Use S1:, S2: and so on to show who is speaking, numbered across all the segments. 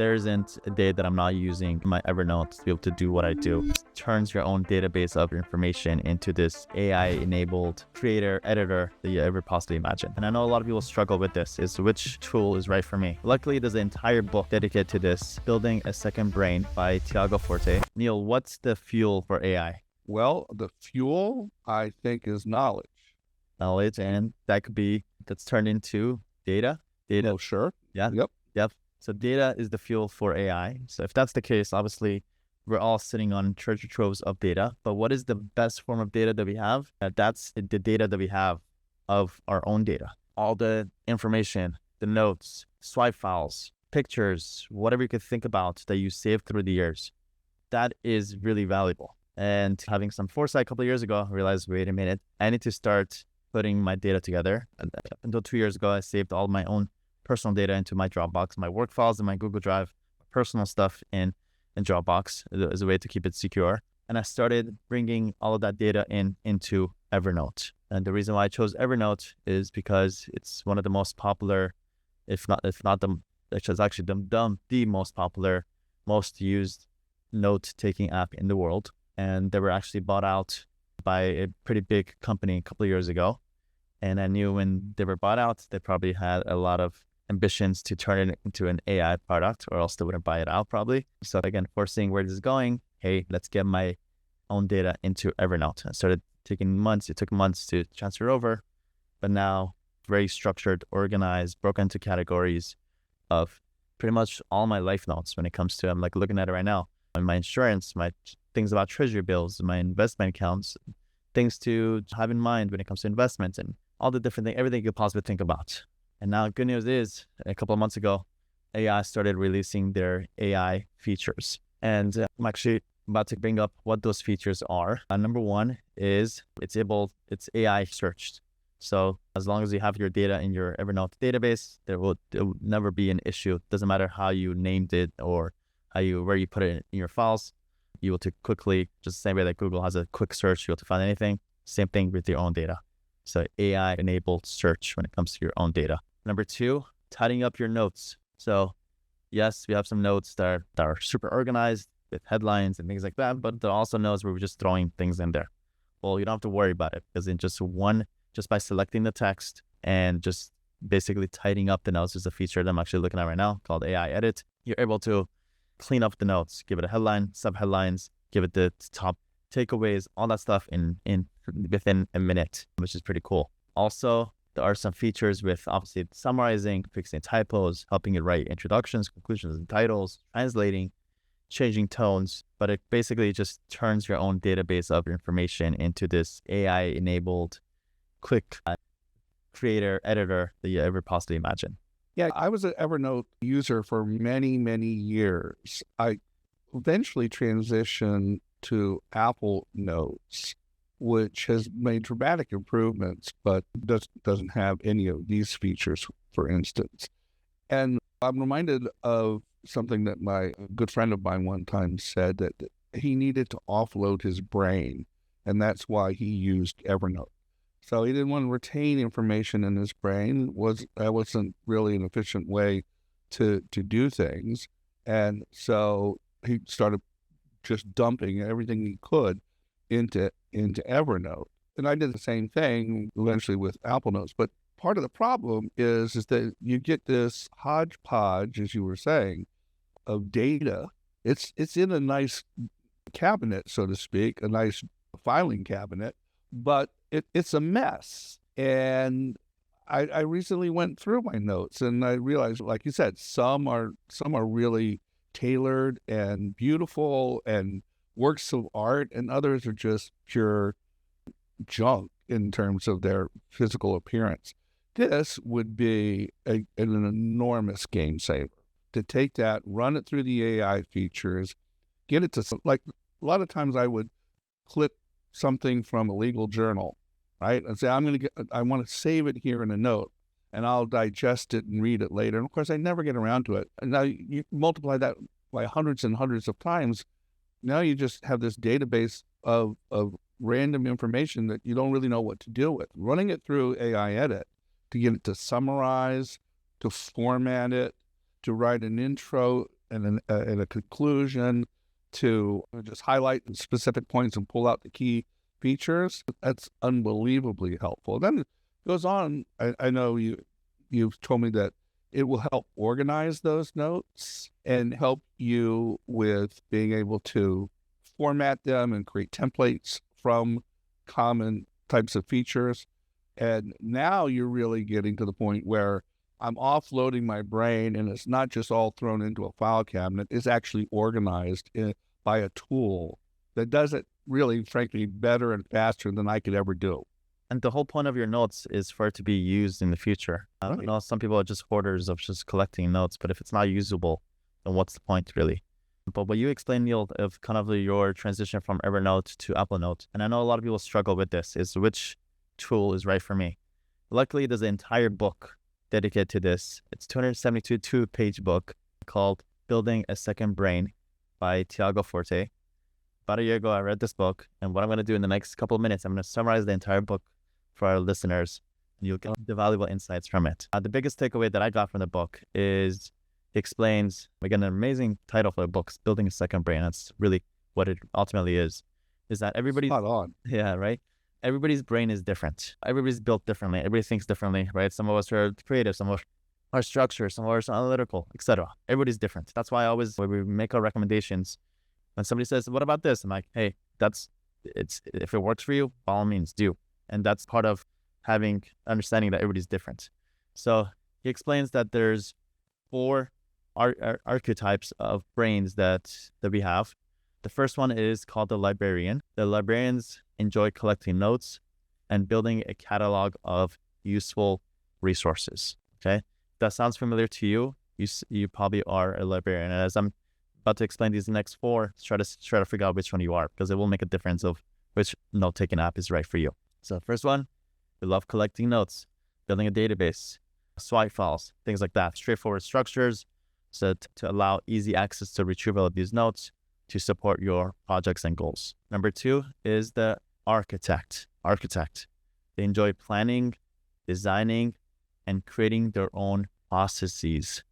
S1: There isn't a day that I'm not using my Evernote to be able to do what I do. It turns your own database of information into this AI-enabled creator, editor that you ever possibly imagine. And I know a lot of people struggle with this, is which tool is right for me. Luckily, there's an entire book dedicated to this, Building a Second Brain by Tiago Forte. Neil, what's the fuel for AI?
S2: Well, the fuel, I think, is knowledge.
S1: Knowledge, and that's turned into data.
S2: Oh, sure.
S1: Yeah.
S2: Yep.
S1: So data is the fuel for AI. So if that's the case, obviously, we're all sitting on treasure troves of data. But what is the best form of data that we have? That's the data that we have of our own data. All the information, the notes, swipe files, pictures, whatever you could think about that you saved through the years. That is really valuable. And having some foresight a couple of years ago, I realized, wait a minute, I need to start putting my data together. And up until 2 years ago, I saved all my own personal data into my Dropbox, my work files in my Google Drive, personal stuff in Dropbox as a way to keep it secure. And I started bringing all of that data into Evernote. And the reason why I chose Evernote is because it's one of the most popular, if not it's actually the most popular, most used note-taking app in the world. And they were actually bought out by a pretty big company a couple of years ago. And I knew when they were bought out, they probably had a lot of ambitions to turn it into an AI product, or else they wouldn't buy it out probably. So again, foreseeing where this is going, hey, let's get my own data into Evernote. I started taking months. It took months to transfer over, but now very structured, organized, broken into categories of pretty much all my life notes when it comes to, I'm like looking at it right now, my insurance, my things about treasury bills, my investment accounts, things to have in mind when it comes to investments and all the different things, everything you could possibly think about. And now good news is a couple of months ago, AI started releasing their AI features. And I'm actually about to bring up what those features are. Number one is it's AI searched. So as long as you have your data in your Evernote database, there will never be an issue. It doesn't matter how you named it or where you put it in your files. You will quickly, just the same way that Google has a quick search, you'll to find anything. Same thing with your own data. So AI-enabled search when it comes to your own data. Number two, tidying up your notes. So yes, we have some notes that are super organized with headlines and things like that, but there are also notes where we're just throwing things in there. Well, you don't have to worry about it because in just by selecting the text and just basically tidying up the notes, is a feature that I'm actually looking at right now called AI Edit. You're able to clean up the notes, give it a headline, sub-headlines, give it the top takeaways, all that stuff within a minute, which is pretty cool. Also, there are some features with obviously summarizing, fixing typos, helping it write introductions, conclusions, and titles, translating, changing tones, but it basically just turns your own database of information into this AI-enabled, quick creator, editor that you ever possibly imagine.
S2: Yeah, I was an Evernote user for many, many years. I eventually transitioned to Apple Notes, which has made dramatic improvements, but doesn't have any of these features, for instance. And I'm reminded of something that a good friend of mine one time said, that he needed to offload his brain, and that's why he used Evernote. So he didn't want to retain information in his brain. That wasn't really an efficient way to do things. And so he started just dumping everything he could into Evernote. And I did the same thing eventually with Apple Notes. But part of the problem is that you get this hodgepodge, as you were saying, of data. It's in a nice cabinet, so to speak, a nice filing cabinet, but it's a mess. And I recently went through my notes and I realized, like you said, some are really tailored and beautiful and works of art, and others are just pure junk in terms of their physical appearance. This would be an enormous game saver to take that, run it through the AI features, get it to, like, a lot of times I would clip something from a legal journal, right? And say, I want to save it here in a note, and I'll digest it and read it later. And of course, I never get around to it. And now you multiply that by hundreds and hundreds of times. Now you just have this database of random information that you don't really know what to do with. Running it through AI Edit to get it to summarize, to format it, to write an intro and a conclusion to just highlight specific points and pull out the key features. That's unbelievably helpful. Then it goes on. I know you've told me that it will help organize those notes and help you with being able to format them and create templates from common types of features. And now you're really getting to the point where I'm offloading my brain, and it's not just all thrown into a file cabinet. It's actually organized by a tool that does it really, frankly, better and faster than I could ever do.
S1: And the whole point of your notes is for it to be used in the future.
S2: Right.
S1: You know, some people are just hoarders of just collecting notes, but if it's not usable, then what's the point, really? But what you explained, Neil, of kind of your transition from Evernote to Apple Note, and I know a lot of people struggle with this, is which tool is right for me. Luckily, there's an entire book dedicated to this. It's 272 two-page book called Building a Second Brain by Tiago Forte. About a year ago, I read this book, and what I'm going to do in the next couple of minutes, I'm going to summarize the entire book for our listeners, and you'll get the valuable insights from it. The biggest takeaway that I got from the book is it explains, again, an amazing title for the book, Building a Second Brain. That's really what it ultimately is that everybody's...
S2: Spot on.
S1: Yeah, right? Everybody's brain is different. Everybody's built differently. Everybody thinks differently, right? Some of us are creative, some of us are structured, some of us are analytical, etc. Everybody's different. That's why when we make our recommendations, when somebody says, what about this? I'm like, hey, if it works for you, by all means do. And that's part of having understanding that everybody's different. So he explains that there's 4 archetypes of brains that we have. The first one is called the librarian. The librarians enjoy collecting notes and building a catalog of useful resources. Okay, if that sounds familiar to you, you probably are a librarian. And as I'm about to explain these next 4, try to figure out which one you are, because it will make a difference of which note-taking app is right for you. So the first one, we love collecting notes, building a database, swipe files, things like that. Straightforward structures, so to allow easy access to retrieval of these notes to support your projects and goals. Number 2 is the architect. They enjoy planning, designing, and creating their own processes.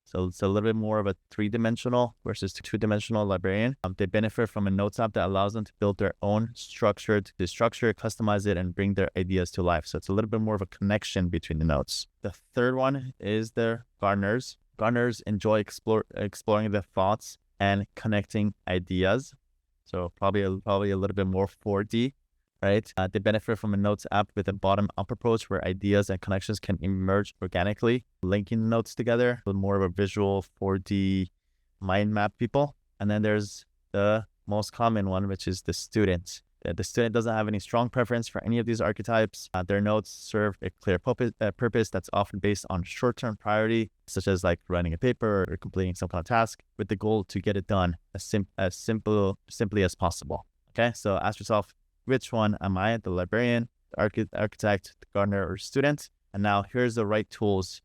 S1: So it's a little bit more of a 3-dimensional versus 2-dimensional librarian. They benefit from a notes app that allows them to build their own structure, customize it, and bring their ideas to life. So it's a little bit more of a connection between the notes. The third one is the gardeners. Gardeners enjoy exploring their thoughts and connecting ideas. So probably a little bit more 4D, right? They benefit from a notes app with a bottom-up approach where ideas and connections can emerge organically, linking notes together with more of a visual 4D mind map people. And then there's the most common one, which is the student. The student doesn't have any strong preference for any of these archetypes. Their notes serve a clear purpose that's often based on short-term priority, such as like writing a paper or completing some kind of task, with the goal to get it done as simply as possible. Okay, so ask yourself, which one am I? The librarian, the architect, the gardener, or student? And now here's the right tools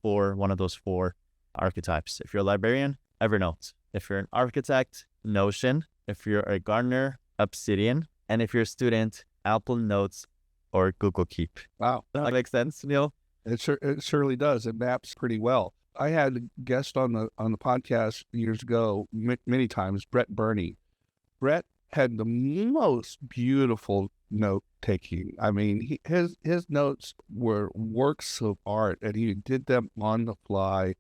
S1: for one of those 4 archetypes. If you're a librarian, Evernote. If you're an architect, Notion. If you're a gardener, Obsidian. And if you're a student, Apple Notes or Google Keep.
S2: Wow.
S1: That makes sense, Neil?
S2: It certainly does. It maps pretty well. I had a guest on the podcast years ago, many times, Brett Burney. Brett had the most beautiful note taking. I mean, his notes were works of art, and he did them on the fly,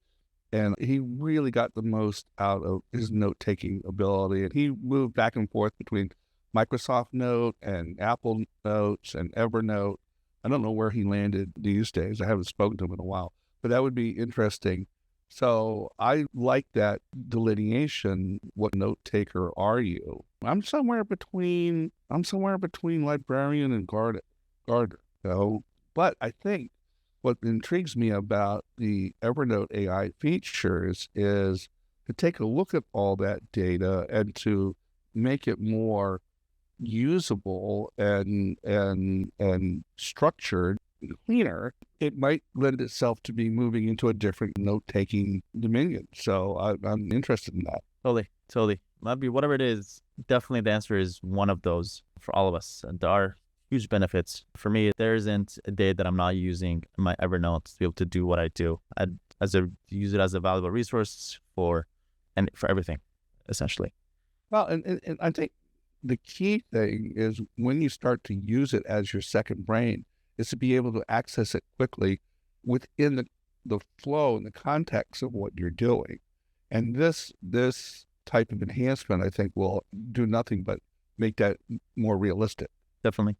S2: and he really got the most out of his note taking ability. And he moved back and forth between Microsoft Note and Apple Notes and Evernote. I don't know where he landed these days. I haven't spoken to him in a while, but that would be interesting. So I like that delineation. What note taker are you? I'm somewhere between librarian and gardener. But I think what intrigues me about the Evernote AI features is to take a look at all that data and to make it more usable and structured, cleaner. It might lend itself to be moving into a different note-taking dominion. So I'm interested in that.
S1: Totally. Might be whatever it is. Definitely the answer is one of those for all of us. And there are huge benefits. For me, there isn't a day that I'm not using my Evernote to be able to do what I do. I use it as a valuable resource for and for everything, essentially.
S2: Well, and I think the key thing is when you start to use it as your second brain is to be able to access it quickly within the flow and the context of what you're doing. And this type of enhancement, I think, will do nothing but make that more realistic.
S1: Definitely.